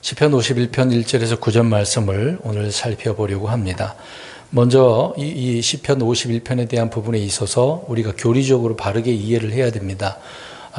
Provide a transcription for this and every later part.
시편 51편 1절에서 9절 말씀을 오늘 살펴보려고 합니다. 먼저 이 시편 51편에 대한 부분에 있어서 우리가 교리적으로 바르게 이해를 해야 됩니다.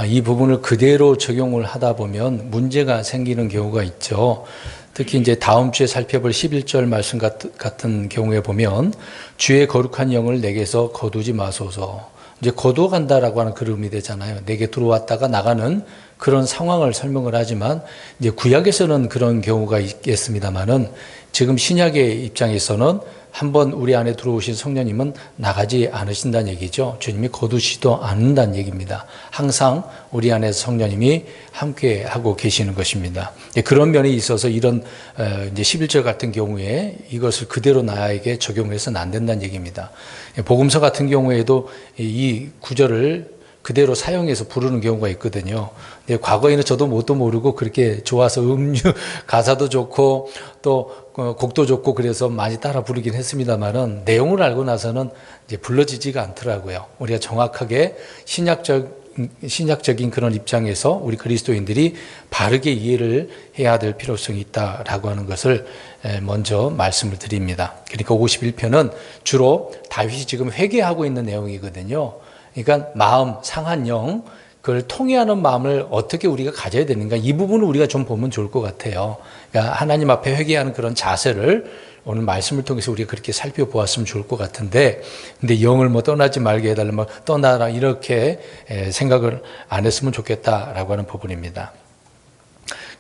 이 부분을 그대로 적용을 하다 보면 문제가 생기는 경우가 있죠. 특히 이제 다음 주에 살펴볼 11절 말씀 같은 경우에 보면 주의 거룩한 영을 내게서 거두지 마소서. 이제 거두어간다라고 하는 그런 의미 되잖아요. 내게 들어왔다가 나가는 그런 상황을 설명을 하지만 이제 구약에서는 그런 경우가 있겠습니다만은 지금 신약의 입장에서는 한번 우리 안에 들어오신 성령님은 나가지 않으신다는 얘기죠. 주님이 거두시도 않는다는 얘기입니다. 항상 우리 안에 성령님이 함께 하고 계시는 것입니다. 그런 면에 있어서 이런 이제 11절 같은 경우에 이것을 그대로 나에게 적용해서는 안 된다는 얘기입니다. 복음서 같은 경우에도 이 구절을 그대로 사용해서 부르는 경우가 있거든요. 근데 과거에는 저도 뭣도 모르고 그렇게 좋아서 가사도 좋고 또 곡도 좋고 그래서 많이 따라 부르긴 했습니다만은 내용을 알고 나서는 이제 불러지지가 않더라고요. 우리가 정확하게 신약적인 그런 입장에서 우리 그리스도인들이 바르게 이해를 해야 될 필요성이 있다라고 하는 것을 먼저 말씀을 드립니다. 그러니까 51편은 주로 다윗이 지금 회개하고 있는 내용이거든요. 그러니까 마음, 상한 영, 그걸 통회하는 마음을 어떻게 우리가 가져야 되는가, 이 부분을 우리가 좀 보면 좋을 것 같아요. 그러니까 하나님 앞에 회개하는 그런 자세를 오늘 말씀을 통해서 우리가 그렇게 살펴보았으면 좋을 것 같은데, 근데 영을 뭐 떠나지 말게 해달라, 뭐 떠나라 이렇게 생각을 안 했으면 좋겠다라고 하는 부분입니다.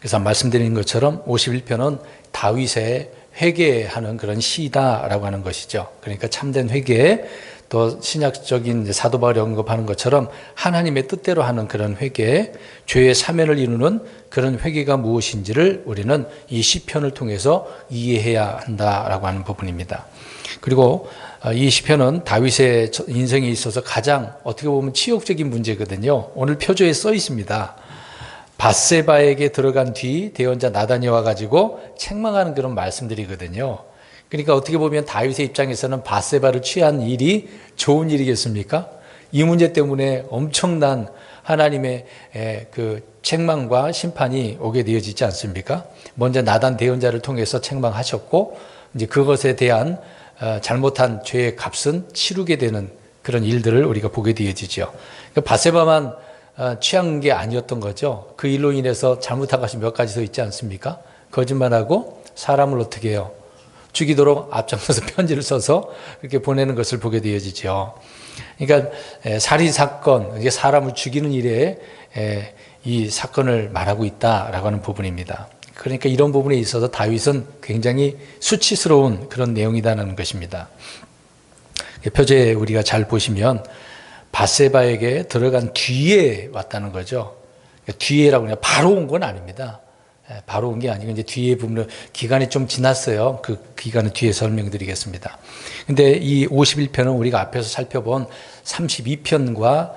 그래서 말씀드린 것처럼 51편은 다윗의 회개하는 그런 시다라고 하는 것이죠. 그러니까 참된 회개, 또 신약적인 사도 바울이 언급하는 것처럼 하나님의 뜻대로 하는 그런 회개, 죄의 사면을 이루는 그런 회개가 무엇인지를 우리는 이 시편을 통해서 이해해야 한다라고 하는 부분입니다. 그리고 이 시편은 다윗의 인생에 있어서 가장 어떻게 보면 치욕적인 문제거든요. 오늘 표조에 써 있습니다. 밧세바에게 들어간 뒤 대언자 나단이 와가지고 책망하는 그런 말씀들이거든요. 그러니까 어떻게 보면 다윗의 입장에서는 밧세바를 취한 일이 좋은 일이겠습니까? 이 문제 때문에 엄청난 하나님의 그 책망과 심판이 오게 되어지지 않습니까? 먼저 나단 대언자를 통해서 책망하셨고, 이제 그것에 대한 잘못한 죄의 값은 치르게 되는 그런 일들을 우리가 보게 되어지죠. 밧세바만 취한 게 아니었던 거죠. 그 일로 인해서 잘못한 것이 몇 가지 더 있지 않습니까? 거짓말하고 사람을 어떻게 해요? 죽이도록 앞장서서 편지를 써서 이렇게 보내는 것을 보게 되어지죠. 그러니까 살인 사건, 이게 사람을 죽이는 일에 이 사건을 말하고 있다라고 하는 부분입니다. 그러니까 이런 부분에 있어서 다윗은 굉장히 수치스러운 그런 내용이다라는 것입니다. 표제에 우리가 잘 보시면 밧세바에게 들어간 뒤에 왔다는 거죠. 뒤에라고 그냥 바로 온 건 아닙니다. 바로 온 게 아니고 이제 뒤에 보면 기간이 좀 지났어요. 그 기간은 뒤에 설명드리겠습니다. 근데 이 51편은 우리가 앞에서 살펴본 32편과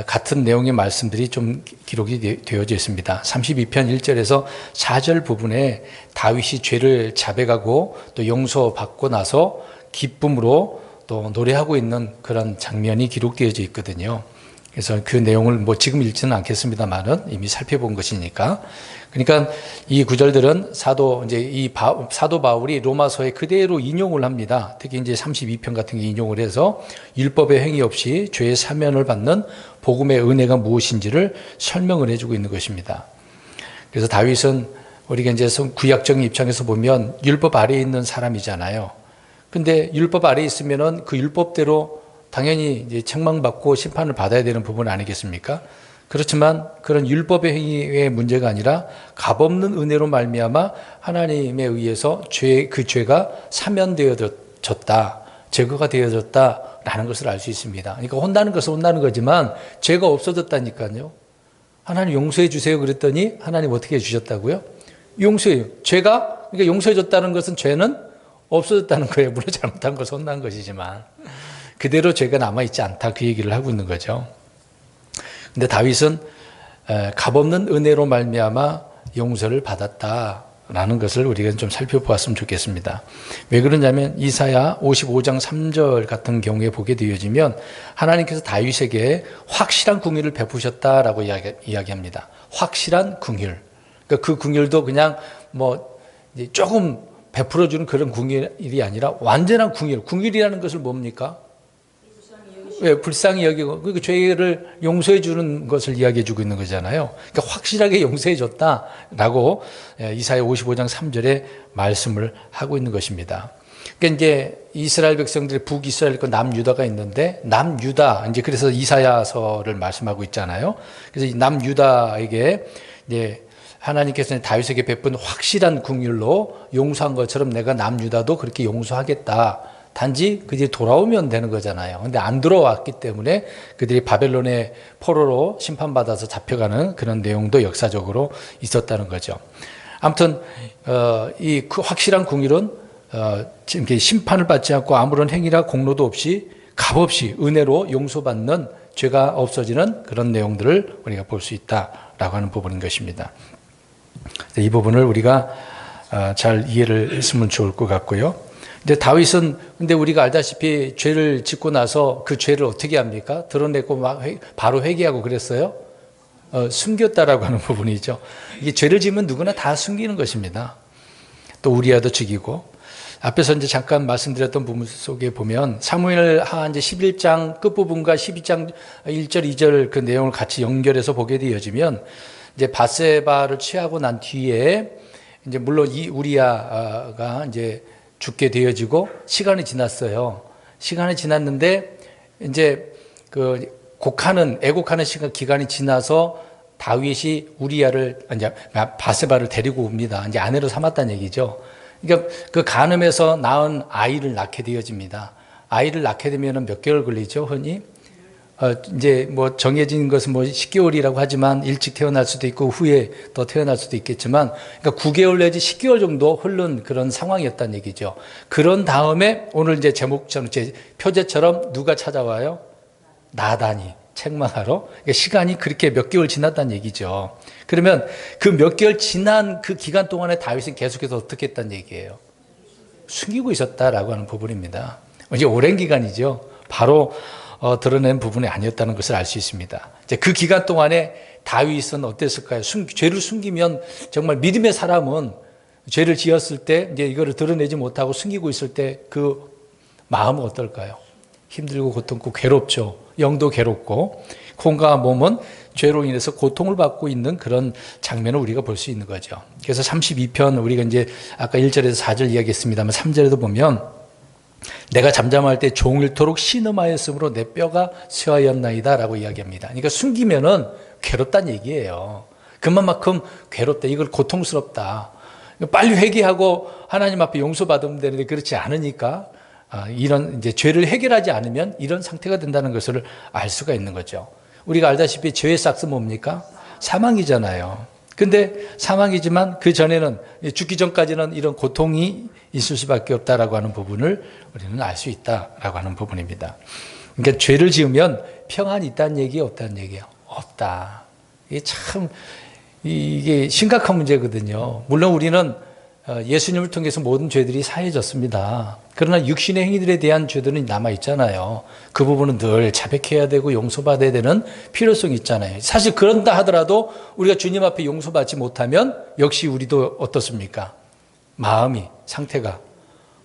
같은 내용의 말씀들이 좀 기록이 되어져 있습니다. 32편 1절에서 4절 부분에 다윗이 죄를 자백하고 또 용서받고 나서 기쁨으로 또 노래하고 있는 그런 장면이 기록되어져 있거든요. 그래서 그 내용을 뭐 지금 읽지는 않겠습니다만은 이미 살펴본 것이니까. 그러니까 이 구절들은 사도 바울이 로마서에 그대로 인용을 합니다. 특히 이제 32편 같은 게 인용을 해서 율법의 행위 없이 죄의 사면을 받는 복음의 은혜가 무엇인지를 설명을 해주고 있는 것입니다. 그래서 다윗은 우리가 이제 구약적인 입장에서 보면 율법 아래에 있는 사람이잖아요. 근데 율법 아래에 있으면은 그 율법대로 당연히 이제 책망받고 심판을 받아야 되는 부분 아니겠습니까? 그렇지만 그런 율법의 행위의 문제가 아니라 값없는 은혜로 말미암아 하나님에 의해서 그 죄가 사면되어졌다, 제거가 되어졌다라는 것을 알 수 있습니다. 그러니까 혼나는 것은 혼나는 거지만 죄가 없어졌다니까요. 하나님 용서해 주세요 그랬더니 하나님 어떻게 해 주셨다고요? 용서해요. 그러니까 용서해 줬다는 것은 죄는 없어졌다는 거예요. 물론 잘못한 것은 혼난 것이지만 그대로 죄가 남아있지 않다, 그 얘기를 하고 있는 거죠. 근데 다윗은 값없는 은혜로 말미암아 용서를 받았다라는 것을 우리가 좀 살펴보았으면 좋겠습니다. 왜 그러냐면 이사야 55장 3절 같은 경우에 보게 되어지면 하나님께서 다윗에게 확실한 긍휼을 베푸셨다라고 이야기합니다. 확실한 긍휼. 그러니까 그 긍휼도 그냥 뭐 이제 조금 베풀어주는 그런 궁일이 아니라 완전한 궁일. 궁일이라는 것을 뭡니까? 왜 불쌍히 여기고 그 죄를 용서해 주는 것을 이야기해 주고 있는 거잖아요. 그러니까 확실하게 용서해 줬다라고 이사야 55장 3절에 말씀을 하고 있는 것입니다. 그러니까 이제 이스라엘 백성들이 북이스라엘과 남유다가 있는데 남유다 이제 그래서 이사야서를 말씀하고 있잖아요. 그래서 이 남유다에게 이제 하나님께서는 다윗에게 베푼 확실한 궁율로 용서한 것처럼 내가 남유다도 그렇게 용서하겠다. 단지 그들이 돌아오면 되는 거잖아요. 근데 안 들어왔기 때문에 그들이 바벨론의 포로로 심판받아서 잡혀가는 그런 내용도 역사적으로 있었다는 거죠. 아무튼 이 확실한 궁율은 심판을 받지 않고 아무런 행위나 공로도 없이 값없이 은혜로 용서받는 죄가 없어지는 그런 내용들을 우리가 볼 수 있다라고 하는 부분인 것입니다. 이 부분을 우리가 잘 이해를 했으면 좋을 것 같고요. 근데 다윗은 근데 우리가 알다시피 죄를 짓고 나서 그 죄를 어떻게 합니까? 드러내고 막 바로 회개하고 그랬어요? 숨겼다라고 하는 부분이죠. 이게 죄를 지으면 누구나 다 숨기는 것입니다. 또 우리야도 죽이고 앞에서 이제 잠깐 말씀드렸던 부분 속에 보면 사무엘하 이제 11장 끝부분과 12장 1절 2절 그 내용을 같이 연결해서 보게 되어지면 이제 바세바를 취하고 난 뒤에 이제 물론 이 우리야가 이제 죽게 되어지고 시간이 지났어요. 시간이 지났는데 이제 그 애곡하는 시간 기간이 지나서 다윗이 우리야를 이제 바세바를 데리고 옵니다. 이제 아내로 삼았다는 얘기죠. 그러니까 그 간음에서 낳은 아이를 낳게 되어집니다. 아이를 낳게 되면은 몇 개월 걸리죠, 흔히? 이제 뭐 정해진 것은 뭐 10개월이라고 하지만 일찍 태어날 수도 있고 후에 더 태어날 수도 있겠지만 그러니까 9개월 내지 10개월 정도 흐른 그런 상황이었다는 얘기죠. 그런 다음에 오늘 이제 제목처럼 제 표제처럼 누가 찾아와요? 나단이 책망하러. 그러니까 시간이 그렇게 몇 개월 지났다는 얘기죠. 그러면 그 몇 개월 지난 그 기간 동안에 다윗은 계속해서 어떻게 했다는 얘기예요? 숨기고 있었다라고 하는 부분입니다. 이제 오랜 기간이죠. 바로 드러낸 부분이 아니었다는 것을 알 수 있습니다. 이제 그 기간 동안에 다윗은 어땠을까요? 죄를 숨기면 정말 믿음의 사람은 죄를 지었을 때 이제 이거를 드러내지 못하고 숨기고 있을 때 그 마음은 어떨까요? 힘들고 고통고 괴롭죠. 영도 괴롭고 혼과 몸은 죄로 인해서 고통을 받고 있는 그런 장면을 우리가 볼 수 있는 거죠. 그래서 32편 우리가 이제 아까 1절에서 4절 이야기했습니다만 3절에도 보면 내가 잠잠할 때 종일토록 신음하였으므로 내 뼈가 쇠하였나이다 라고 이야기합니다. 그러니까 숨기면은 괴롭다는 얘기예요. 그만큼 괴롭다. 이걸 고통스럽다. 빨리 회개하고 하나님 앞에 용서받으면 되는데 그렇지 않으니까 이런 이제 죄를 해결하지 않으면 이런 상태가 된다는 것을 알 수가 있는 거죠. 우리가 알다시피 죄의 싹스 뭡니까? 사망이잖아요. 근데 사망이지만 그 전에는 죽기 전까지는 이런 고통이 있을 수밖에 없다라고 하는 부분을 우리는 알 수 있다라고 하는 부분입니다. 그러니까 죄를 지으면 평안이 있다는 얘기 없다는 얘기예요. 없다. 이게 심각한 문제거든요. 물론 우리는 예수님을 통해서 모든 죄들이 사해졌습니다. 그러나 육신의 행위들에 대한 죄들은 남아있잖아요. 그 부분은 늘 자백해야 되고 용서받아야 되는 필요성이 있잖아요. 사실 그런다 하더라도 우리가 주님 앞에 용서받지 못하면 역시 우리도 어떻습니까? 마음이, 상태가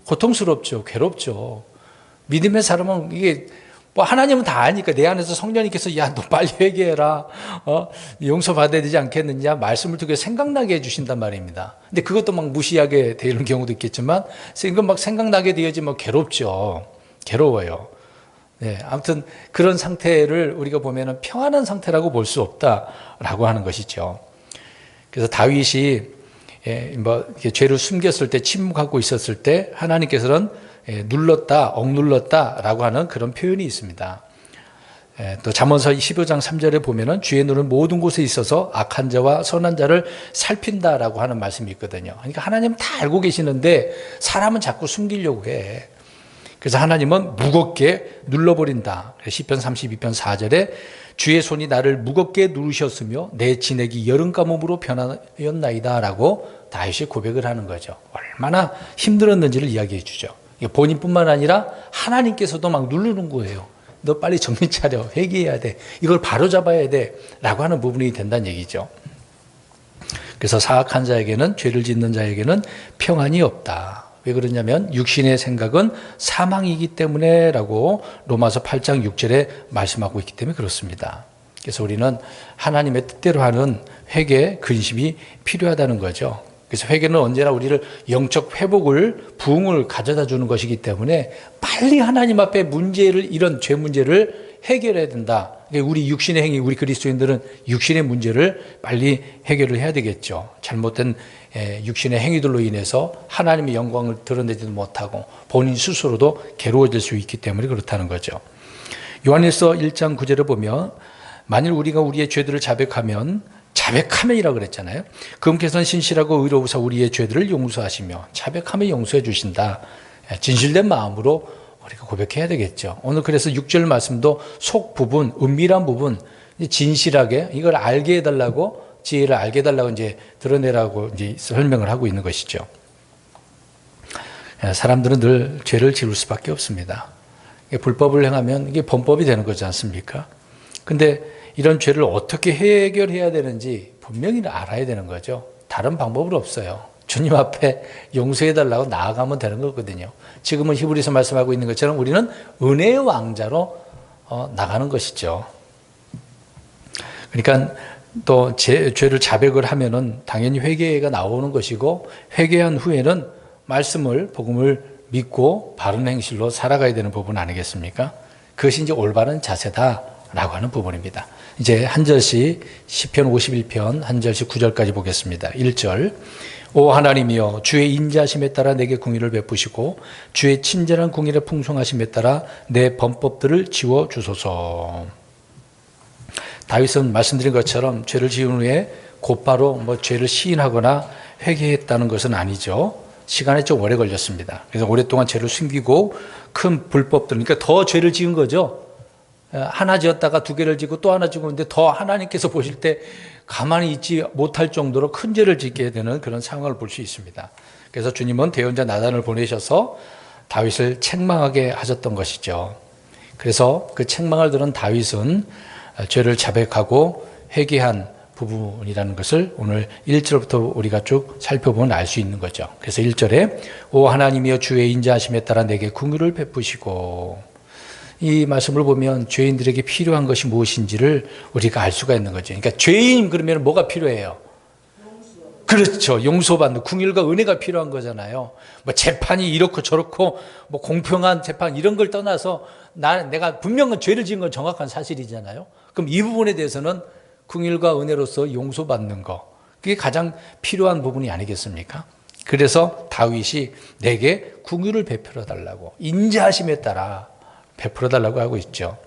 고통스럽죠. 괴롭죠. 믿음의 사람은 이게 뭐 하나님은 다 아니까 내 안에서 성령님께서 야, 너 빨리 회개해라. 용서받아야 되지 않겠느냐. 말씀을 통해 생각나게 해주신단 말입니다. 근데 그것도 막 무시하게 되는 경우도 있겠지만 이건 막 생각나게 되어지면 괴롭죠. 괴로워요. 네, 아무튼 그런 상태를 우리가 보면은 평안한 상태라고 볼 수 없다라고 하는 것이죠. 그래서 다윗이 뭐 죄를 숨겼을 때 침묵하고 있었을 때 하나님께서는 억눌렀다라고 하는 그런 표현이 있습니다. 또 잠언서 15장 3절에 보면은 주의 눈은 모든 곳에 있어서 악한 자와 선한 자를 살핀다라고 하는 말씀이 있거든요. 그러니까 하나님은 다 알고 계시는데 사람은 자꾸 숨기려고 해. 그래서 하나님은 무겁게 눌러버린다. 시편 32편 4절에 주의 손이 나를 무겁게 누르셨으며 내 진액이 여름 가뭄으로 변하였나이다 라고 다윗이 고백을 하는 거죠. 얼마나 힘들었는지를 이야기해 주죠. 본인뿐만 아니라 하나님께서도 막 누르는 거예요. 너 빨리 정신 차려. 회개해야 돼. 이걸 바로 잡아야 돼. 라고 하는 부분이 된다는 얘기죠. 그래서 사악한 자에게는, 죄를 짓는 자에게는 평안이 없다. 왜 그러냐면 육신의 생각은 사망이기 때문에 라고 로마서 8장 6절에 말씀하고 있기 때문에 그렇습니다. 그래서 우리는 하나님의 뜻대로 하는 회개, 근심이 필요하다는 거죠. 그래서 회개는 언제나 우리를 영적 회복을, 부흥을 가져다 주는 것이기 때문에 빨리 하나님 앞에 문제를, 이런 죄 문제를 해결해야 된다. 우리 육신의 행위, 우리 그리스도인들은 육신의 문제를 빨리 해결을 해야 되겠죠. 잘못된 육신의 행위들로 인해서 하나님의 영광을 드러내지도 못하고 본인 스스로도 괴로워질 수 있기 때문에 그렇다는 거죠. 요한일서 1장 9절을 보면 만일 우리가 우리의 죄들을 자백하면, 자백하면이라고 그랬잖아요. 그분께서는 신실하고 의로우사 우리의 죄들을 용서하시며, 자백하면 용서해 주신다. 진실된 마음으로 우리가 고백해야 되겠죠. 오늘 그래서 6절 말씀도 속 부분, 은밀한 부분, 진실하게 이걸 알게 해달라고, 지혜를 알게 해달라고 이제 드러내라고 이제 설명을 하고 있는 것이죠. 사람들은 늘 죄를 지을 수밖에 없습니다. 불법을 행하면 이게 범법이 되는 거지 않습니까? 근데 이런 죄를 어떻게 해결해야 되는지 분명히 알아야 되는 거죠. 다른 방법은 없어요. 주님 앞에 용서해달라고 나아가면 되는 거거든요. 지금은 히브리서 말씀하고 있는 것처럼 우리는 은혜의 왕자로 나가는 것이죠. 그러니까 또 죄를 자백을 하면은 당연히 회개가 나오는 것이고, 회개한 후에는 말씀을, 복음을 믿고 바른 행실로 살아가야 되는 부분 아니겠습니까? 그것이 이제 올바른 자세다라고 하는 부분입니다. 이제 한 절씩 시편 51편 한 절씩 9절까지 보겠습니다. 1절. 오 하나님이여, 주의 인자하심에 따라 내게 공의를 베푸시고 주의 친절한 공의를 풍성하심에 따라 내 범법들을 지워 주소서. 다윗은 말씀드린 것처럼 죄를 지은 후에 곧바로 죄를 시인하거나 회개했다는 것은 아니죠. 시간이 좀 오래 걸렸습니다. 그래서 오랫동안 죄를 숨기고 큰 불법들, 그러니까 더 죄를 지은 거죠. 하나 지었다가 두 개를 지고 또 하나 지고, 근데 더 하나님께서 보실 때 가만히 있지 못할 정도로 큰 죄를 짓게 되는 그런 상황을 볼 수 있습니다. 그래서 주님은 대언자 나단을 보내셔서 다윗을 책망하게 하셨던 것이죠. 그래서 그 책망을 들은 다윗은 죄를 자백하고 회개한 부분이라는 것을 오늘 1절부터 우리가 쭉 살펴보면 알 수 있는 거죠. 그래서 1절에 오 하나님이여, 주의 인자하심에 따라 내게 긍휼을 베푸시고, 이 말씀을 보면 죄인들에게 필요한 것이 무엇인지를 우리가 알 수가 있는 거죠. 그러니까 죄인 그러면 뭐가 필요해요? 그렇죠. 용서받는 긍휼과 은혜가 필요한 거잖아요. 재판이 이렇고 저렇고 공평한 재판 이런 걸 떠나서 내가 분명한 죄를 지은 건 정확한 사실이잖아요. 그럼 이 부분에 대해서는 긍휼과 은혜로서 용서받는 거, 그게 가장 필요한 부분이 아니겠습니까? 그래서 다윗이 내게 긍휼을 베풀어 달라고, 인자하심에 따라 베풀어 달라고 하고 있죠.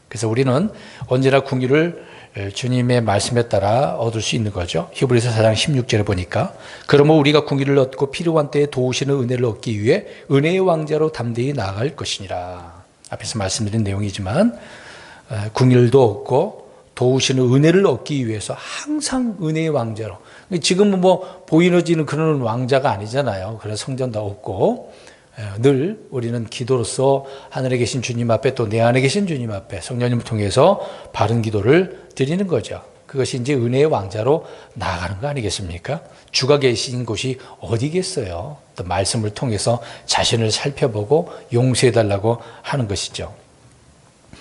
그래서 우리는 언제나 긍휼을 주님의 말씀에 따라 얻을 수 있는 거죠. 히브리서 4장 16절에 보니까 그러므로 우리가 긍휼을 얻고 필요한 때에 도우시는 은혜를 얻기 위해 은혜의 왕자로 담대히 나아갈 것이니라. 앞에서 말씀드린 내용이지만 긍휼도 얻고 도우시는 은혜를 얻기 위해서 항상 은혜의 왕자로, 지금은 보이너지는 그런 왕자가 아니잖아요. 그래서 성전도 없고 늘 우리는 기도로서 하늘에 계신 주님 앞에, 또 내 안에 계신 주님 앞에 성령님을 통해서 바른 기도를 드리는 거죠. 그것이 이제 은혜의 왕자로 나아가는 거 아니겠습니까? 주가 계신 곳이 어디겠어요? 또 말씀을 통해서 자신을 살펴보고 용서해달라고 하는 것이죠.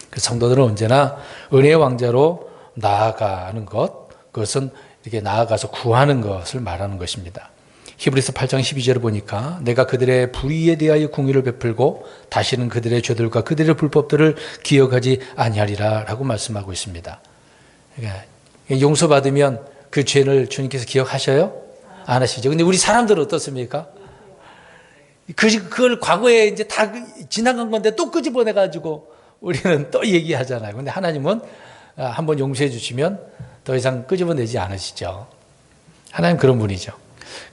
그 성도들은 언제나 은혜의 왕자로 나아가는 것, 그것은 이렇게 나아가서 구하는 것을 말하는 것입니다. 히브리서 8장 12절을 보니까 내가 그들의 불의에 대하여 긍휼을 베풀고 다시는 그들의 죄들과 그들의 불법들을 기억하지 아니하리라 라고 말씀하고 있습니다. 그러니까 용서받으면 그 죄를 주님께서 기억하셔요? 안 하시죠. 근데 우리 사람들은 어떻습니까? 그걸 과거에 이제 다 지나간 건데 또 끄집어내가지고 우리는 또 얘기하잖아요. 근데 하나님은 한번 용서해 주시면 더 이상 끄집어내지 않으시죠. 하나님 그런 분이죠.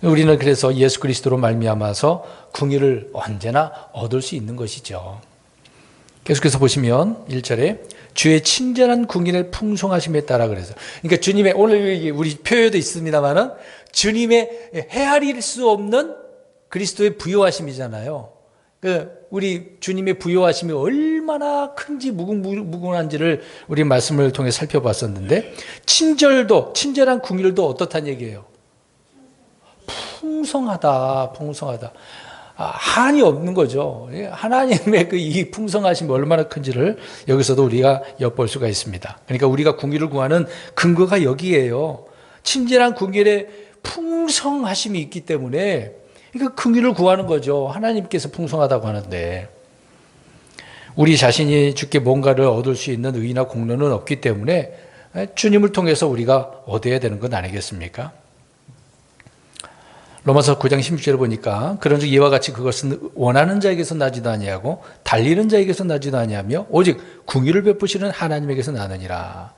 우리는 그래서 예수 그리스도로 말미암아서 긍휼을 언제나 얻을 수 있는 것이죠. 계속해서 보시면 1절에 주의 친절한 긍휼의 풍성하심에 따라, 그래서 그러니까 주님의, 오늘 우리 표현도 있습니다만은 주님의 헤아릴 수 없는 그리스도의 부요하심이잖아요. 우리 주님의 부요하심이 얼마나 큰지 무궁한지를 우리 말씀을 통해 살펴봤었는데, 친절한 긍휼도 어떻다는 얘기예요? 풍성하다, 풍성하다. 한이 없는 거죠. 하나님의 그 이 풍성하심이 얼마나 큰지를 여기서도 우리가 엿볼 수가 있습니다. 그러니까 우리가 궁유를 구하는 근거가 여기에요. 친절한 궁율에 풍성하심이 있기 때문에 그러니까 긍휼을 구하는 거죠. 하나님께서 풍성하다고 하는데 우리 자신이 주께 뭔가를 얻을 수 있는 의의나 공로는 없기 때문에 주님을 통해서 우리가 얻어야 되는 건 아니겠습니까? 로마서 9장 16절을 보니까 그런즉 이와 같이 그것은 원하는 자에게서 나지도 아니하고 달리는 자에게서 나지도 아니하며 오직 긍휼을 베푸시는 하나님에게서 나느니라.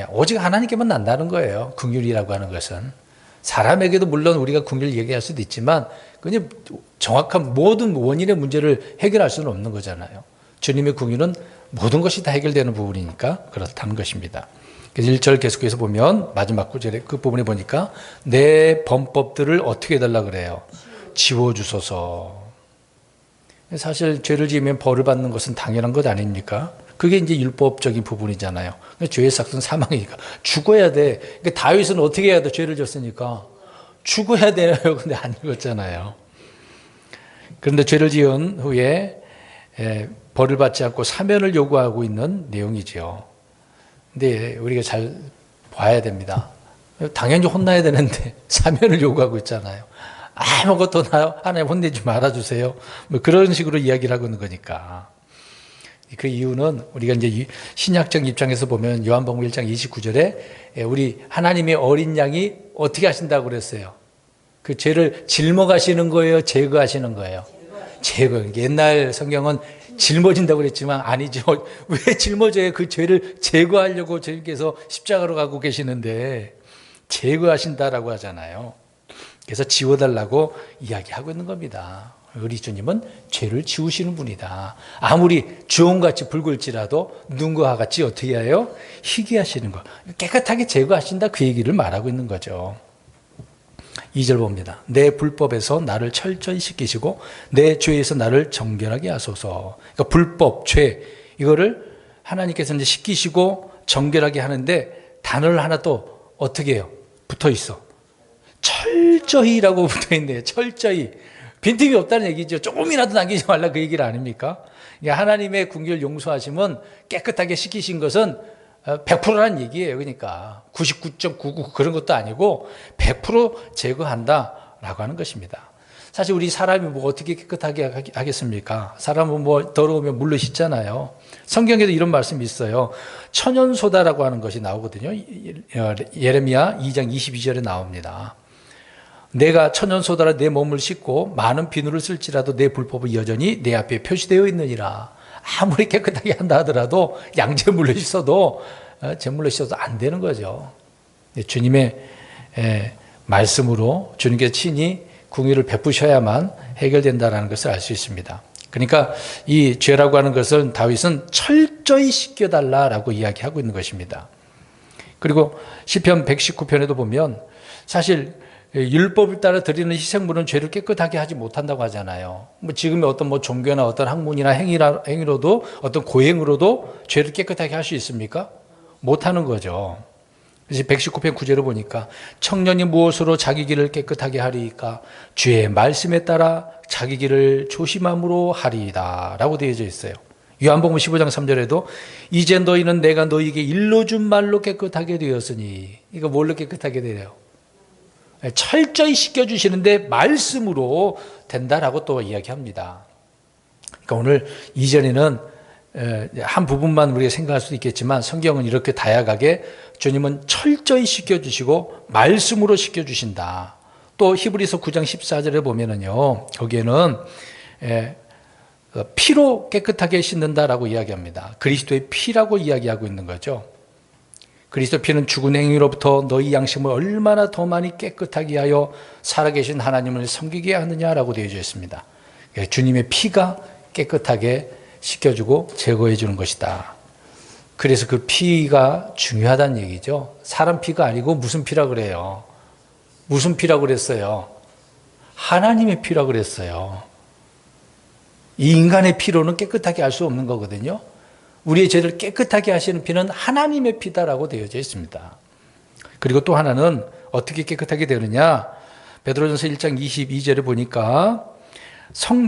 오직 하나님께만 난다는 거예요. 긍휼이라고 하는 것은. 사람에게도 물론 우리가 긍휼을 얘기할 수도 있지만 그냥 정확한 모든 원인의 문제를 해결할 수는 없는 거잖아요. 주님의 긍휼은 모든 것이 다 해결되는 부분이니까 그렇다는 것입니다. 그래서 1절 계속해서 보면 마지막 구절에 그 부분에 보니까 내 범법들을 어떻게 해달라 그래요? 지워주소서. 사실 죄를 지으면 벌을 받는 것은 당연한 것 아닙니까? 그게 이제 율법적인 부분이잖아요. 죄의 삭은 사망이니까 죽어야 돼. 그러니까 다윗은 어떻게 해야 돼? 죄를 졌으니까 죽어야 돼요. 근데 안 죽었잖아요. 그런데 죄를 지은 후에 벌을 받지 않고 사면을 요구하고 있는 내용이죠. 근데 우리가 잘 봐야 됩니다. 당연히 혼나야 되는데 사면을 요구하고 있잖아요. 아무것도 하나님 혼내지 말아주세요. 뭐 그런 식으로 이야기를 하고 있는 거니까. 그 이유는 우리가 이제 신약적 입장에서 보면 요한복음 1장 29절에 우리 하나님의 어린 양이 어떻게 하신다고 그랬어요? 그 죄를 짊어가시는 거예요? 제거하시는 거예요? 제거. 옛날 성경은 짊어진다고 그랬지만 아니죠. 왜 짊어져요? 그 죄를 제거하려고 주님께서 십자가로 가고 계시는데 제거하신다라고 하잖아요. 그래서 지워달라고 이야기하고 있는 겁니다. 우리 주님은 죄를 지우시는 분이다. 아무리 주홍같이 붉을지라도 눈과 같이 어떻게 해요? 희게 하시는 거. 깨끗하게 제거하신다 그 얘기를 말하고 있는 거죠. 2절 봅니다. 내 불법에서 나를 철저히 씻기시고 내 죄에서 나를 정결하게 하소서. 그러니까 불법, 죄 이거를 하나님께서 이제 씻기시고 정결하게 하는데 단어를 하나 또 어떻게 해요? 붙어 있어. 철저히라고 붙어 있네요. 철저히. 빈틈이 없다는 얘기죠. 조금이라도 남기지 말라 그 얘기를 아닙니까? 하나님의 긍휼 용서하심은 깨끗하게 씻기신 것은 100%라는 얘기예요. 그러니까 99.99 그런 것도 아니고 100% 제거한다라고 하는 것입니다. 사실 우리 사람이 뭐 어떻게 깨끗하게 하겠습니까? 사람은 뭐 더러우면 물로 씻잖아요. 성경에도 이런 말씀이 있어요. 천연소다라고 하는 것이 나오거든요. 예레미야 2장 22절에 나옵니다. 내가 천연소다로 내 몸을 씻고 많은 비누를 쓸지라도 내 불법은 여전히 내 앞에 표시되어 있느니라. 아무리 깨끗하게 한다 하더라도 양재물로 씻어도 제물로 씻어도 안 되는 거죠. 주님의 말씀으로 주님께서 친히 긍휼을 베푸셔야만 해결된다는 것을 알 수 있습니다. 그러니까 이 죄라고 하는 것을 다윗은 철저히 씻겨달라라고 이야기하고 있는 것입니다. 그리고 시편 119편에도 보면 사실 율법을 따라 드리는 희생물은 죄를 깨끗하게 하지 못한다고 하잖아요. 뭐 지금의 어떤 뭐 종교나 어떤 학문이나 행위로도 어떤 고행으로도 죄를 깨끗하게 할 수 있습니까? 못하는 거죠. 그래서 119편 9절을 보니까 청년이 무엇으로 자기 길을 깨끗하게 하리이까 주의 말씀에 따라 자기 길을 조심함으로 하리이다 라고 되어져 있어요. 요한복음 15장 3절에도 이제 너희는 내가 너희에게 일러준 말로 깨끗하게 되었으니 이거 뭘로 깨끗하게 되래요? 철저히 씻겨주시는데 말씀으로 된다라고 또 이야기합니다. 그러니까 오늘 이전에는 한 부분만 우리가 생각할 수도 있겠지만 성경은 이렇게 다양하게 주님은 철저히 씻겨주시고 말씀으로 씻겨주신다. 또 히브리서 9장 14절에 보면은요, 거기에는 피로 깨끗하게 씻는다라고 이야기합니다. 그리스도의 피라고 이야기하고 있는 거죠. 그리스도 피는 죽은 행위로부터 너희 양심을 얼마나 더 많이 깨끗하게 하여 살아계신 하나님을 섬기게 하느냐라고 되어져 있습니다. 주님의 피가 깨끗하게 씻겨주고 제거해 주는 것이다. 그래서 그 피가 중요하다는 얘기죠. 사람 피가 아니고 무슨 피라고 그래요? 무슨 피라고 그랬어요? 하나님의 피라고 그랬어요. 이 인간의 피로는 깨끗하게 할 수 없는 거거든요. 우리의 죄를 깨끗하게 하시는 피는 하나님의 피다라고 되어져 있습니다. 그리고 또 하나는 어떻게 깨끗하게 되느냐? 베드로전서 1장 22절에 보니까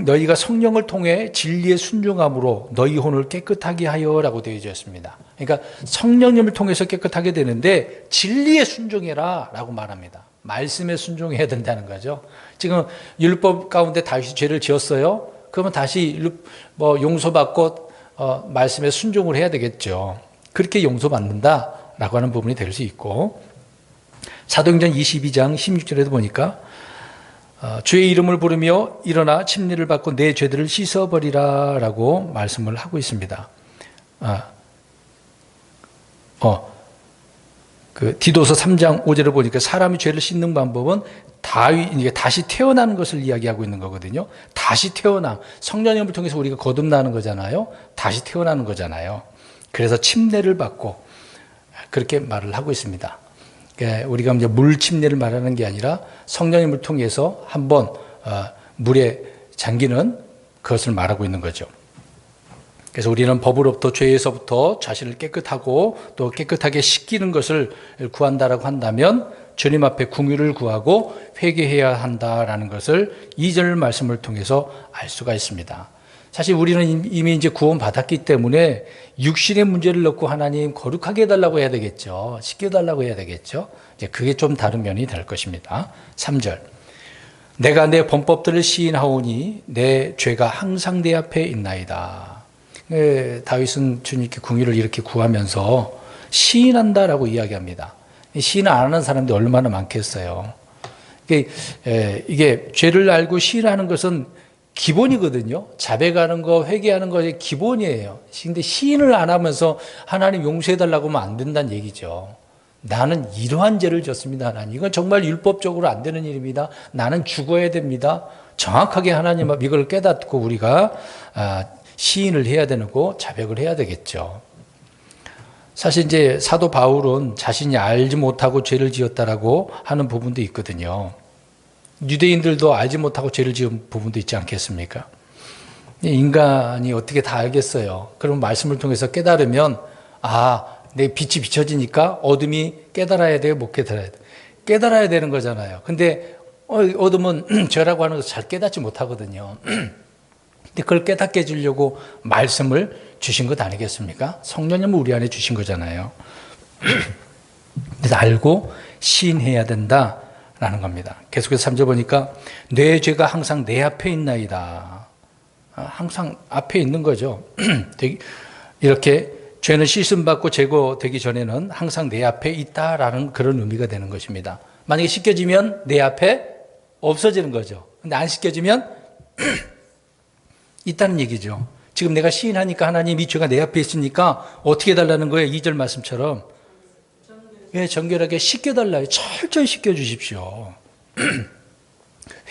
너희가 성령을 통해 진리에 순종함으로 너희 혼을 깨끗하게 하여라고 되어 있습니다. 그러니까 성령님을 통해서 깨끗하게 되는데 진리에 순종해라 라고 말합니다. 말씀에 순종해야 된다는 거죠. 지금 율법 가운데 다윗이 죄를 지었어요. 그러면 다시 용서받고 말씀에 순종을 해야 되겠죠. 그렇게 용서받는다라고 하는 부분이 될 수 있고, 사도행전 22장 16절에도 보니까 주의 이름을 부르며 일어나 침례를 받고 내 죄들을 씻어버리라 라고 말씀을 하고 있습니다. 디도서 3장 5절을 보니까 사람이 죄를 씻는 방법은 다시 태어나는 것을 이야기하고 있는 거거든요. 다시 태어남, 성령님을 통해서 우리가 거듭나는 거잖아요. 다시 태어나는 거잖아요. 그래서 침례를 받고 그렇게 말을 하고 있습니다. 우리가 이제 물 침례를 말하는 게 아니라 성령님을 통해서 한번 물에 잠기는 그것을 말하고 있는 거죠. 그래서 우리는 법으로부터, 죄에서부터 자신을 깨끗하고 또 깨끗하게 씻기는 것을 구한다라고 한다면 주님 앞에 긍휼을 구하고 회개해야 한다라는 것을 2절 말씀을 통해서 알 수가 있습니다. 사실 우리는 이미 이제 구원받았기 때문에 육신의 문제를 넣고 하나님 거룩하게 해달라고 해야 되겠죠. 씻겨달라고 해야 되겠죠. 이제 그게 좀 다른 면이 될 것입니다. 3절. 내가 내 범법들을 시인하오니 내 죄가 항상 내 앞에 있나이다. 다윗은 주님께 긍휼을 이렇게 구하면서 시인한다라고 이야기합니다. 시인 안 하는 사람들이 얼마나 많겠어요. 이게 죄를 알고 시인하는 것은 기본이거든요. 자백하는 거, 회개하는 것이 기본이에요. 근데 시인을 안 하면서 하나님 용서해달라고 하면 안 된다는 얘기죠. 나는 이러한 죄를 졌습니다, 하나님. 이건 정말 율법적으로 안 되는 일입니다. 나는 죽어야 됩니다. 정확하게 하나님 이걸 깨닫고 우리가 시인을 해야 되는 거, 자백을 해야 되겠죠. 사실 이제 사도 바울은 자신이 알지 못하고 죄를 지었다라고 하는 부분도 있거든요. 유대인들도 알지 못하고 죄를 지은 부분도 있지 않겠습니까? 인간이 어떻게 다 알겠어요. 그럼 말씀을 통해서 깨달으면 내 빛이 비춰지니까 어둠이 깨달아야 돼요, 못 깨달아야 돼요? 깨달아야 되는 거잖아요. 근데 어둠은 죄라고 하는 것을 잘 깨닫지 못하거든요. 근데 그걸 깨닫게 해주려고 말씀을 주신 것 아니겠습니까? 성령님을 우리 안에 주신 거잖아요. 그래서 알고 시인해야 된다라는 겁니다. 계속해서 3절 보니까 내 죄가 항상 내 앞에 있나이다. 항상 앞에 있는 거죠. 이렇게 죄는 씻음받고 제거되기 전에는 항상 내 앞에 있다라는 그런 의미가 되는 것입니다. 만약에 씻겨지면 내 앞에 없어지는 거죠. 근데 안 씻겨지면 있다는 얘기죠. 지금 내가 시인하니까 하나님 이 죄가 내 앞에 있으니까 어떻게 해달라는 거예요? 2절 말씀처럼. 정결하게 씻겨달라요. 철저히 씻겨주십시오.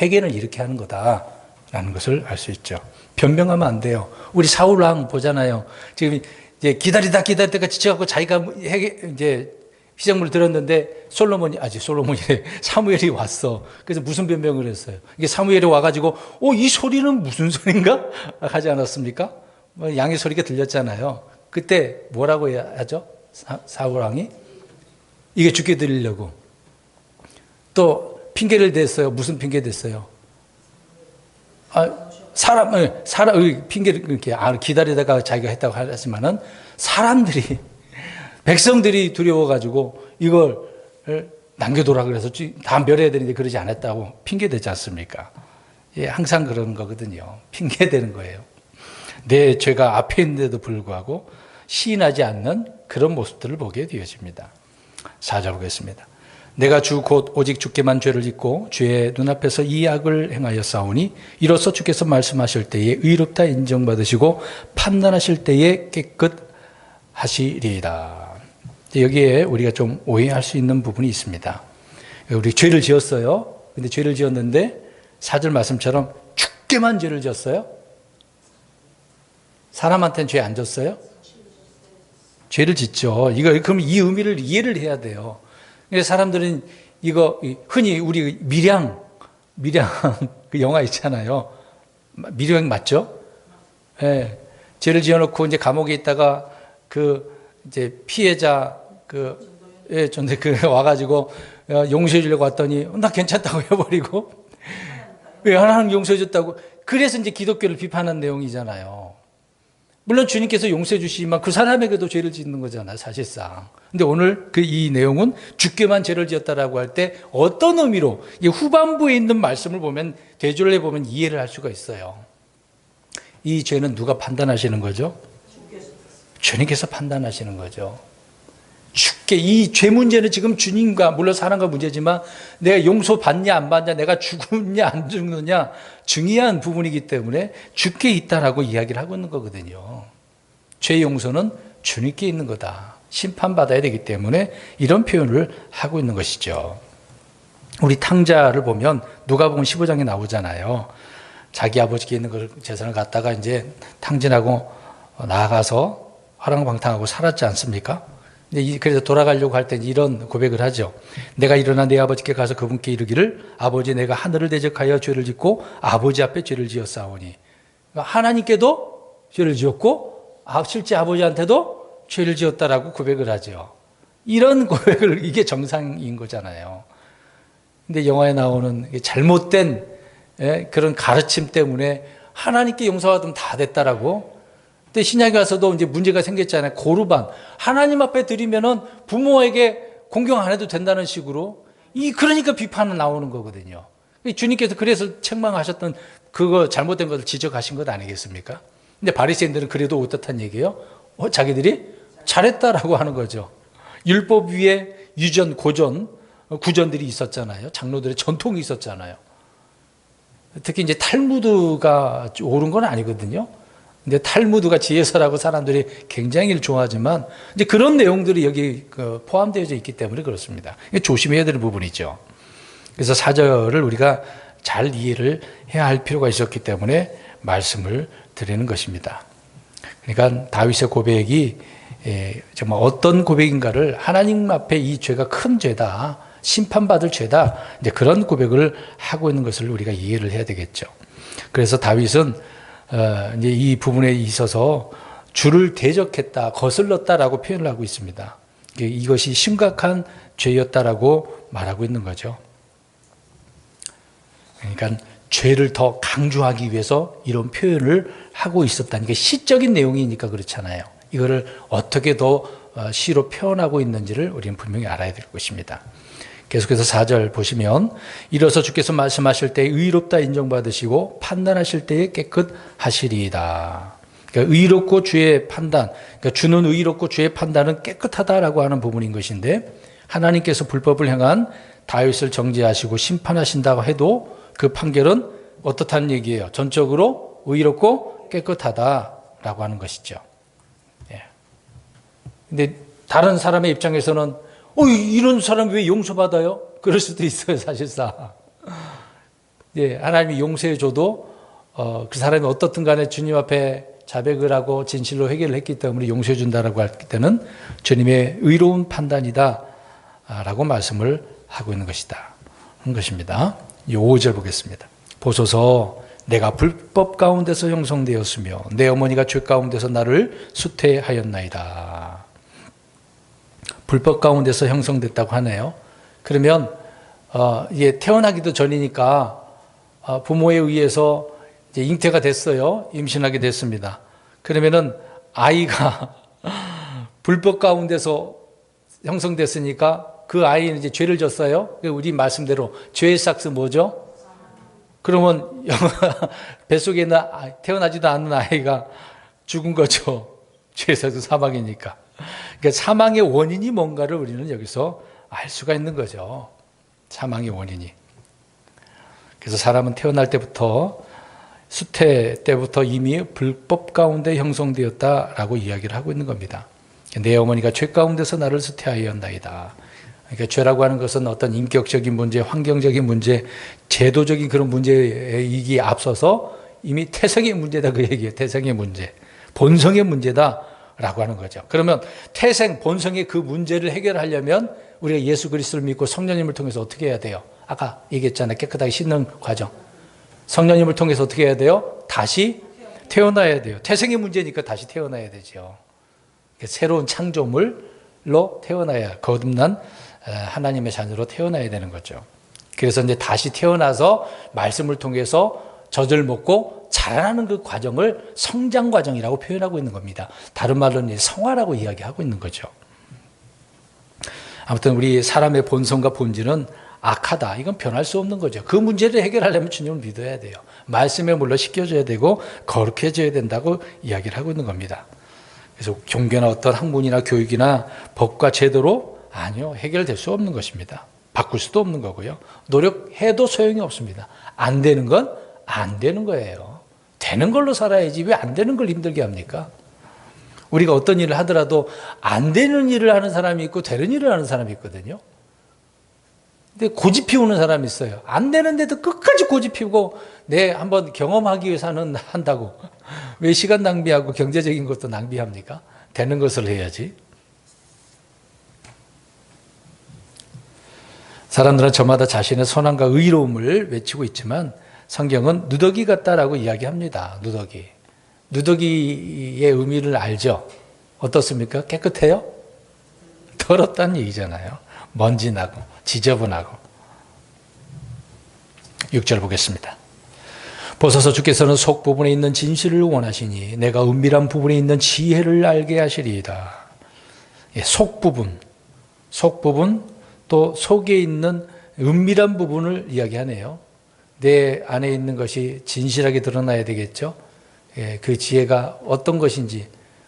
회개는 이렇게 하는 거다라는 것을 알 수 있죠. 변명하면 안 돼요. 우리 사울왕 보잖아요. 지금 이제 기다리다가 지쳐갖고 자기가 이제 희생물 들었는데 사무엘이 왔어. 그래서 무슨 변명을 했어요? 이게 사무엘이 와가지고 이 소리는 무슨 소린가? 하지 않았습니까? 양의 소리가 들렸잖아요. 그때 뭐라고 하죠? 사울왕이 이게 죽게 드리려고 또 핑계를 댔어요. 무슨 핑계 댔어요? 사람 핑계를 이렇게 기다리다가 자기가 했다고 하지만은 사람들이 백성들이 두려워가지고 이걸 남겨두라 그래서 다 멸해야 되는데 그러지 않았다고 핑계대지 않습니까? 항상 그런 거거든요. 핑계대는 거예요. 내 죄가 앞에 있는데도 불구하고 시인하지 않는 그런 모습들을 보게 되어집니다. 4절 보겠습니다. 내가 주 곧 오직 주께만 죄를 짓고 주의 눈앞에서 이 악을 행하였사오니 이로써 주께서 말씀하실 때에 의롭다 인정받으시고 판단하실 때에 깨끗하시리이다. 여기에 우리가 좀 오해할 수 있는 부분이 있습니다. 우리 죄를 지었어요. 근데 죄를 지었는데 4절 말씀처럼 주께만 죄를 지었어요? 사람한테는 죄 안 졌어요? 죄를 짓죠. 그럼 이 의미를 이해를 해야 돼요. 그래서 사람들은 이거 흔히 우리 밀양 그 영화 있잖아요. 밀양 맞죠? 예. 죄를 지어놓고 이제 감옥에 있다가 그 이제 피해자 예, 전데 그 와가지고 용서해 주려고 왔더니 나 괜찮다고 해버리고 왜 하나님 용서해 줬다고. 그래서 이제 기독교를 비판한 내용이잖아요. 물론 주님께서 용서해 주시지만 그 사람에게도 죄를 짓는 거잖아요, 사실상. 근데 오늘 이 내용은 주께만 죄를 지었다라고 할 때 어떤 의미로, 이 후반부에 있는 말씀을 보면, 대조를 해보면 이해를 할 수가 있어요. 이 죄는 누가 판단하시는 거죠? 주님께서 판단하시는 거죠. 주께, 이 죄 문제는 지금 주님과, 물론 사람과 문제지만 내가 용서받냐 안 받냐, 내가 죽느냐 안 죽느냐 중요한 부분이기 때문에 주께 있다라고 이야기를 하고 있는 거거든요. 죄 용서는 주님께 있는 거다. 심판받아야 되기 때문에 이런 표현을 하고 있는 것이죠. 우리 탕자를 보면 누가복음 15장에 나오잖아요. 자기 아버지께 있는 걸 재산을 갖다가 이제 탕진하고 나아가서 화랑방탕하고 살았지 않습니까? 그래서 돌아가려고 할 때 이런 고백을 하죠. 내가 일어나 내 아버지께 가서 그분께 이르기를 아버지 내가 하늘을 대적하여 죄를 짓고 아버지 앞에 죄를 지었사오니. 그러니까 하나님께도 죄를 지었고 실제 아버지한테도 죄를 지었다라고 고백을 하죠. 이런 고백을, 이게 정상인 거잖아요. 근데 영화에 나오는 잘못된 그런 가르침 때문에 하나님께 용서받으면 다 됐다라고. 근데 신약에 와서도 이제 문제가 생겼잖아요. 고르반. 하나님 앞에 드리면은 부모에게 공경 안 해도 된다는 식으로. 그러니까 비판은 나오는 거거든요. 주님께서 그래서 책망하셨던 그거 잘못된 것을 지적하신 것 아니겠습니까? 근데 바리새인들은 그래도 어떻단 얘기예요? 자기들이 잘했다라고 하는 거죠. 율법 위에 유전, 고전, 구전들이 있었잖아요. 장로들의 전통이 있었잖아요. 특히 이제 탈무드가 옳은 건 아니거든요. 근데 탈무드가 지혜서라고 사람들이 굉장히 좋아하지만 이제 그런 내용들이 여기 포함되어 있기 때문에 그렇습니다. 조심해야 되는 부분이죠. 그래서 4절을 우리가 잘 이해를 해야 할 필요가 있었기 때문에 말씀을 드리는 것입니다. 그러니까 다윗의 고백이 정말 어떤 고백인가를, 하나님 앞에 이 죄가 큰 죄다, 심판받을 죄다, 이제 그런 고백을 하고 있는 것을 우리가 이해를 해야 되겠죠. 그래서 다윗은 이제 이 부분에 있어서 주를 대적했다, 거슬렀다라고 표현을 하고 있습니다. 이것이 심각한 죄였다라고 말하고 있는 거죠. 그러니까 죄를 더 강조하기 위해서 이런 표현을 하고 있었다는 게 시적인 내용이니까 그렇잖아요. 이거를 어떻게 더 시로 표현하고 있는지를 우리는 분명히 알아야 될 것입니다. 계속해서 4절 보시면 이로써 주께서 말씀하실 때 의롭다 인정받으시고 판단하실 때에 깨끗하시리이다. 그러니까 의롭고 주의 판단, 그러니까 주는 의롭고 주의 판단은 깨끗하다라고 하는 부분인 것인데, 하나님께서 불법을 행한 다윗을 정죄하시고 심판하신다고 해도 그 판결은 어떻다는 얘기예요? 전적으로 의롭고 깨끗하다라고 하는 것이죠. 근데 다른 사람의 입장에서는 이런 사람 왜 용서받아요? 그럴 수도 있어요, 사실상. 하나님이 용서해줘도 그 사람이 어떻든 간에 주님 앞에 자백을 하고 진실로 회개를 했기 때문에 용서해준다라고 할 때는 주님의 의로운 판단이다라고 말씀을 하고 있는 것이다. 하는 것입니다. 5절 보겠습니다. 보소서 내가 불법 가운데서 형성되었으며 내 어머니가 죄 가운데서 나를 수태하였나이다. 불법 가운데서 형성됐다고 하네요. 그러면 이게 태어나기도 전이니까 부모에 의해서 이제 잉태가 됐어요. 임신하게 됐습니다. 그러면은 아이가 불법 가운데서 형성됐으니까 그 아이는 이제 죄를 졌어요. 우리 말씀대로 죄의 삭스 뭐죠? 그러면 뱃속에 있는 태어나지도 않는 아이가 죽은 거죠. 죄의 삭스 사망이니까. 그러니까 사망의 원인이 뭔가를 우리는 여기서 알 수가 있는 거죠. 사망의 원인이. 그래서 사람은 태어날 때부터, 수태 때부터 이미 불법 가운데 형성되었다라고 이야기를 하고 있는 겁니다. 내 어머니가 죄 가운데서 나를 수태하였나이다. 그러니까 죄라고 하는 것은 어떤 인격적인 문제, 환경적인 문제, 제도적인 그런 문제이기 앞서서 이미 태생의 문제다, 그 얘기예요. 태생의 문제, 본성의 문제다라고 하는 거죠. 그러면 태생, 본성의 그 문제를 해결하려면 우리가 예수 그리스도를 믿고 성령님을 통해서 어떻게 해야 돼요? 아까 얘기했잖아요. 깨끗하게 씻는 과정. 성령님을 통해서 어떻게 해야 돼요? 다시 태어나야 돼요. 태생의 문제니까 다시 태어나야 되죠. 새로운 창조물, 진실로 태어나야, 거듭난 하나님의 자녀로 태어나야 되는 거죠. 그래서 이제 다시 태어나서 말씀을 통해서 젖을 먹고 자라나는 그 과정을 성장 과정이라고 표현하고 있는 겁니다. 다른 말로는 성화라고 이야기하고 있는 거죠. 아무튼 우리 사람의 본성과 본질은 악하다. 이건 변할 수 없는 거죠. 그 문제를 해결하려면 주님을 믿어야 돼요. 말씀에 물러 씻겨져야 되고 거룩해져야 된다고 이야기를 하고 있는 겁니다. 그래서 종교나 어떤 학문이나 교육이나 법과 제도로 아니요, 해결될 수 없는 것입니다. 바꿀 수도 없는 거고요. 노력해도 소용이 없습니다. 안 되는 건 안 되는 거예요. 되는 걸로 살아야지 왜 안 되는 걸 힘들게 합니까? 우리가 어떤 일을 하더라도 안 되는 일을 하는 사람이 있고 되는 일을 하는 사람이 있거든요. 근데 고집 피우는 사람이 있어요. 안 되는데도 끝까지 고집 피우고 내 한번 경험하기 위해서 한다고. 왜 시간 낭비하고 경제적인 것도 낭비합니까? 되는 것을 해야지. 사람들은 저마다 자신의 선함과 의로움을 외치고 있지만 성경은 누더기 같다라고 이야기합니다. 누더기. 누더기의 의미를 알죠? 어떻습니까? 깨끗해요? 더럽다는 얘기잖아요. 먼지 나고 지저분하고. 6절 보겠습니다. 보소서 주께서는 속 부분에 있는 진실을 원하시니 내가 은밀한 부분에 있는 지혜를 알게 하시리이다. 속 부분 또 속에 있는 은밀한 부분을 이야기하네요. 내 안에 있는 것이 진실하게 드러나야 되겠죠. 그 지혜가 어떤 것인지,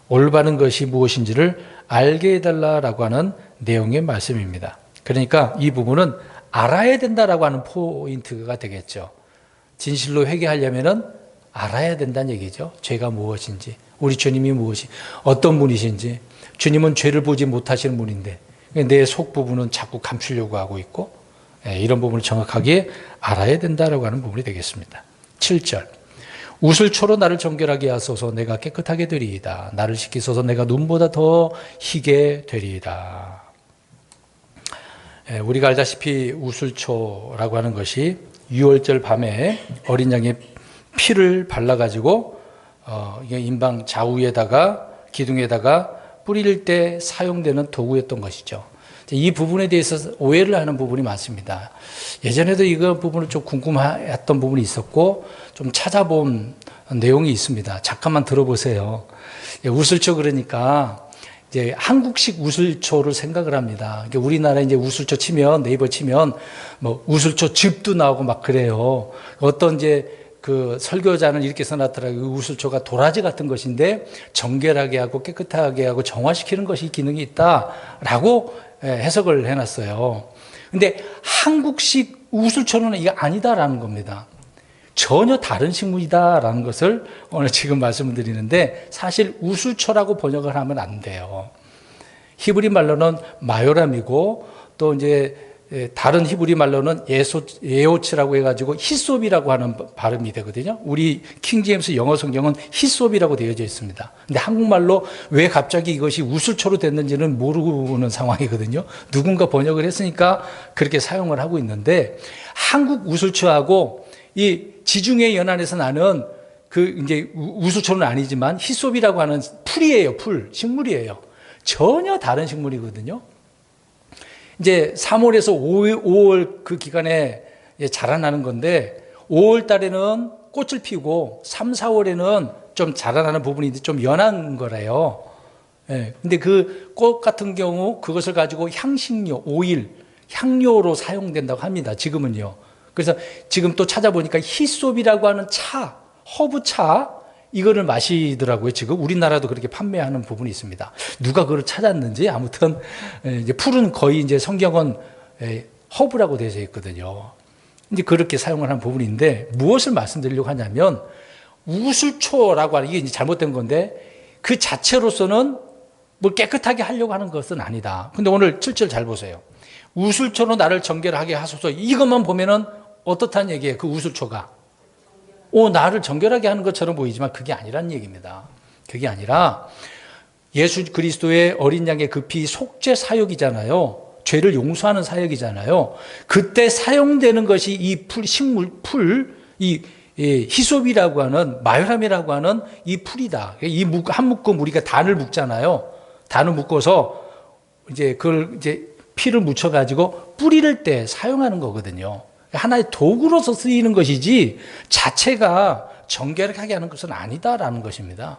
올바른 것이 무엇인지를 알게 해달라고 하는 내용의 말씀입니다. 그러니까 이 부분은 알아야 된다라고 하는 포인트가 되겠죠. 진실로 회개하려면 알아야 된다는 얘기죠. 죄가 무엇인지, 우리 주님이 어떤 분이신지. 주님은 죄를 보지 못하시는 분인데 내 속 부분은 자꾸 감추려고 하고 있고, 이런 부분을 정확하게 알아야 된다라고 하는 부분이 되겠습니다. 7절. 우슬초로 나를 정결하게 하소서. 내가 깨끗하게 되리이다. 나를 씻기소서. 내가 눈보다 더 희게 되리이다. 우리가 알다시피 우슬초라고 하는 것이 유월절 밤에 어린 양의 피를 발라가지고 인방 좌우에다가 기둥에다가 뿌릴 때 사용되는 도구였던 것이죠. 이 부분에 대해서 오해를 하는 부분이 많습니다. 예전에도 이거 부분을 좀 궁금했던 부분이 있었고 좀 찾아본 내용이 있습니다. 잠깐만 들어보세요. 우슬초 그러니까 이제 한국식 우슬초를 생각을 합니다. 우리나라 이제 우슬초 치면 네이버 치면 뭐 우슬초 즙도 나오고 막 그래요. 어떤 이제 그 설교자는 이렇게 써놨더라고요. 우슬초가 도라지 같은 것인데 정결하게 하고 깨끗하게 하고 정화시키는 것이 기능이 있다라고 해석을 해놨어요. 근데 한국식 우슬초는 이게 아니다라는 겁니다. 전혀 다른 식물이다라는 것을 오늘 지금 말씀을 드리는데 사실 우슬초라고 번역을 하면 안 돼요. 히브리 말로는 마요람이고 또 이제 다른 히브리 말로는 예오치라고 해가지고 히솝이라고 하는 발음이 되거든요. 우리 킹제임스 영어 성경은 히솝이라고 되어져 있습니다. 근데 한국말로 왜 갑자기 이것이 우슬초로 됐는지는 모르는 상황이거든요. 누군가 번역을 했으니까 그렇게 사용을 하고 있는데 한국 우슬초하고 이 지중해 연안에서 나는 그 이제 우슬초는 아니지만 히솝이라고 하는 풀이에요. 식물이에요. 전혀 다른 식물이거든요. 이제 3월에서 5월 그 기간에 자라나는 건데 5월 달에는 꽃을 피우고 3, 4월에는 좀 자라나는 부분이 좀 연한 거래요. 근데 그 꽃 같은 경우 그것을 가지고 향신료, 오일, 향료로 사용된다고 합니다. 지금은요. 그래서 지금 또 찾아보니까 히솝이라고 하는 차, 허브차 이거를 마시더라고요. 지금 우리나라도 그렇게 판매하는 부분이 있습니다. 누가 그걸 찾았는지 아무튼 이제 풀은 거의 이제 성경은 허브라고 되어 있거든요. 이제 그렇게 사용을 하는 부분인데 무엇을 말씀드리려고 하냐면 우슬초라고 하는 이게 이제 잘못된 건데 그 자체로서는 뭘 깨끗하게 하려고 하는 것은 아니다. 근데 오늘 7절 잘 보세요. 우슬초로 나를 정결하게 하소서. 이것만 보면은 어떻다는 얘기예요. 그 우슬초가. 나를 정결하게 하는 것처럼 보이지만 그게 아니란 얘기입니다. 그게 아니라 예수 그리스도의 어린 양의 그 피 속죄 사역이잖아요. 죄를 용서하는 사역이잖아요. 그때 사용되는 것이 이 이 히솝이라고 하는 마요람이라고 하는 이 풀이다. 한 묶음 우리가 단을 묶잖아요. 단을 묶어서 이제 그걸 이제 피를 묻혀가지고 뿌릴 때 사용하는 거거든요. 하나의 도구로서 쓰이는 것이지 자체가 정결하게 하는 것은 아니다라는 것입니다.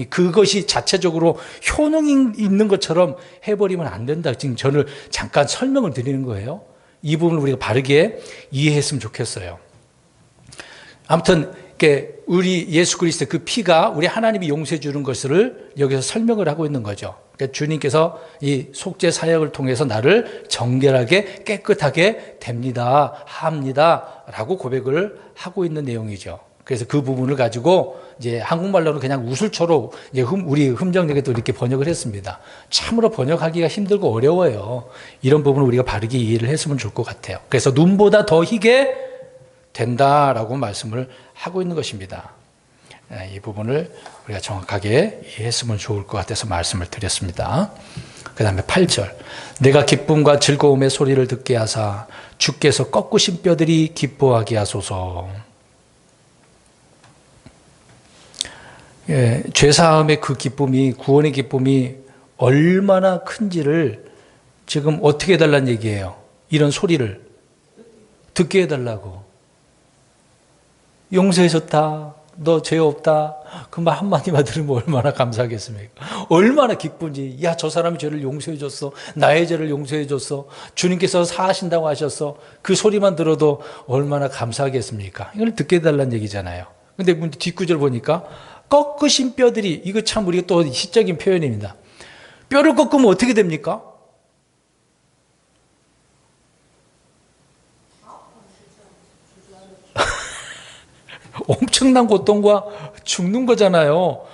그것이 자체적으로 효능이 있는 것처럼 해버리면 안 된다. 지금 저는 잠깐 설명을 드리는 거예요. 이 부분을 우리가 바르게 이해했으면 좋겠어요. 아무튼 우리 예수 그리스도의 그 피가 우리 하나님이 용서해 주는 것을 여기서 설명을 하고 있는 거죠. 그러니까 주님께서 이 속죄 사역을 통해서 나를 정결하게 깨끗하게 합니다 라고 고백을 하고 있는 내용이죠. 그래서 그 부분을 가지고 이제 한국말로는 그냥 우술초로 이제 우리 흠정역에도 이렇게 번역을 했습니다. 참으로 번역하기가 힘들고 어려워요. 이런 부분을 우리가 바르게 이해를 했으면 좋을 것 같아요. 그래서 눈보다 더 희게 된다라고 말씀을 하고 있는 것입니다. 이 부분을 우리가 정확하게 이해했으면 좋을 것 같아서 말씀을 드렸습니다. 그 다음에 8절. 내가 기쁨과 즐거움의 소리를 듣게 하사 주께서 꺾으신 뼈들이 기뻐하게 하소서. 죄사함의 그 기쁨이, 구원의 기쁨이 얼마나 큰지를 지금 어떻게 해달라는 얘기예요. 이런 소리를 듣게 해달라고. 용서해줬다. 너 죄 없다. 그 말 한마디만 들으면 얼마나 감사하겠습니까? 얼마나 기쁜지. 야, 저 사람이 죄를 용서해줬어. 나의 죄를 용서해줬어. 주님께서 사하신다고 하셨어. 그 소리만 들어도 얼마나 감사하겠습니까? 이걸 듣게 해달라는 얘기잖아요. 근데 뒷구절 보니까 꺾으신 뼈들이, 이거 참 우리가 또 시적인 표현입니다. 뼈를 꺾으면 어떻게 됩니까? 엄청난 고통과 죽는 거잖아요.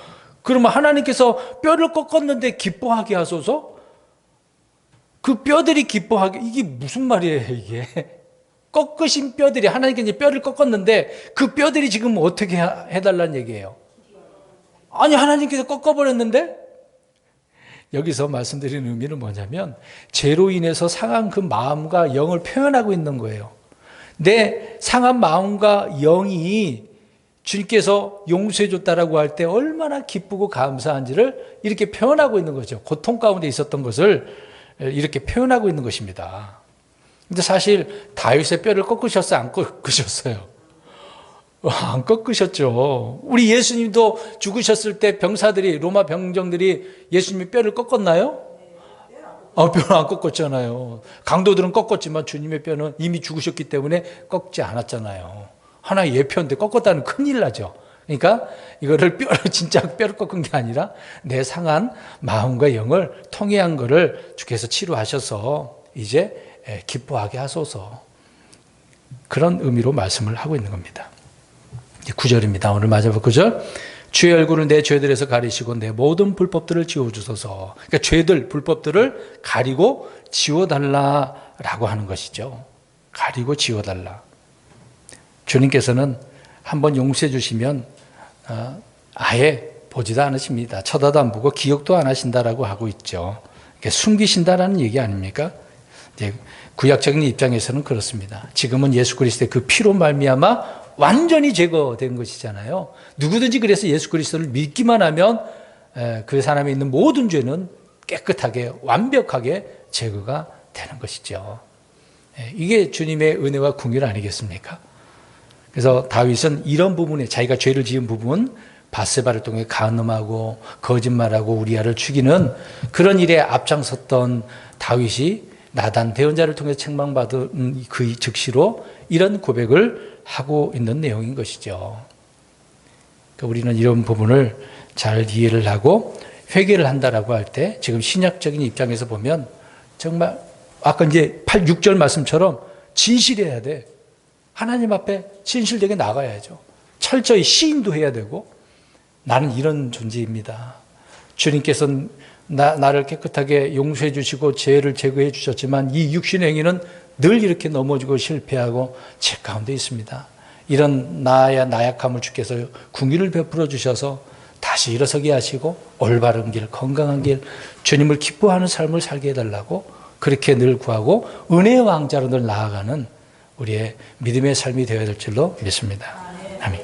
그러면 하나님께서 뼈를 꺾었는데 기뻐하게 하소서? 그 뼈들이 기뻐하게, 이게 무슨 말이에요, 이게? 꺾으신 뼈들이, 하나님께 이제 뼈를 꺾었는데 그 뼈들이 지금 어떻게 해달라는 얘기예요? 아니, 하나님께서 꺾어버렸는데? 여기서 말씀드리는 의미는 뭐냐면 죄로 인해서 상한 그 마음과 영을 표현하고 있는 거예요. 내 상한 마음과 영이 주님께서 용서해 줬다라고 할 때 얼마나 기쁘고 감사한지를 이렇게 표현하고 있는 거죠. 고통 가운데 있었던 것을 이렇게 표현하고 있는 것입니다. 근데 사실 다윗의 뼈를 꺾으셨어요? 안 꺾으셨어요? 안 꺾으셨죠. 우리 예수님도 죽으셨을 때 병사들이, 로마 병정들이 예수님의 뼈를 꺾었나요? 뼈는 안 꺾었잖아요. 강도들은 꺾었지만 주님의 뼈는 이미 죽으셨기 때문에 꺾지 않았잖아요. 하나의 예표인데 꺾었다는 큰일 나죠. 그러니까 이거를 진짜 뼈를 꺾은 게 아니라 내 상한 마음과 영을 통해한 거를 주께서 치료하셔서 이제 기뻐하게 하소서. 그런 의미로 말씀을 하고 있는 겁니다. 9절입니다. 오늘 마지막 9절. 주의 얼굴을 내 죄들에서 가리시고 내 모든 불법들을 지워주소서. 그러니까 죄들, 불법들을 가리고 지워달라라고 하는 것이죠. 가리고 지워달라. 주님께서는 한번 용서해 주시면 아예 보지도 않으십니다. 쳐다도 안 보고 기억도 안 하신다라고 하고 있죠. 숨기신다라는 얘기 아닙니까? 이제 구약적인 입장에서는 그렇습니다. 지금은 예수 그리스도의 그 피로 말미암아 완전히 제거된 것이잖아요. 누구든지 그래서 예수 그리스도를 믿기만 하면 그 사람에 있는 모든 죄는 깨끗하게 완벽하게 제거가 되는 것이죠. 이게 주님의 은혜와 긍휼 아니겠습니까? 그래서 다윗은 이런 부분에 자기가 죄를 지은 부분, 밧세바를 통해 간음하고 거짓말하고 우리아를 죽이는 그런 일에 앞장섰던 다윗이 나단 대언자를 통해 책망받은 그 즉시로 이런 고백을 하고 있는 내용인 것이죠. 그러니까 우리는 이런 부분을 잘 이해를 하고 회개를 한다라고 할 때 지금 신약적인 입장에서 보면 정말 아까 이제 6절 말씀처럼 진실해야 돼. 하나님 앞에 진실되게 나가야죠. 철저히 시인도 해야 되고 나는 이런 존재입니다. 주님께서는 나를 깨끗하게 용서해 주시고 죄를 제거해 주셨지만 이 육신의 행위는 늘 이렇게 넘어지고 실패하고 죄 가운데 있습니다. 이런 나의 나약함을 주께서 긍휼을 베풀어 주셔서 다시 일어서게 하시고 올바른 길, 건강한 길, 주님을 기뻐하는 삶을 살게 해달라고 그렇게 늘 구하고 은혜의 왕자로 늘 나아가는 우리의 믿음의 삶이 되어야 될 줄로 믿습니다. 아멘.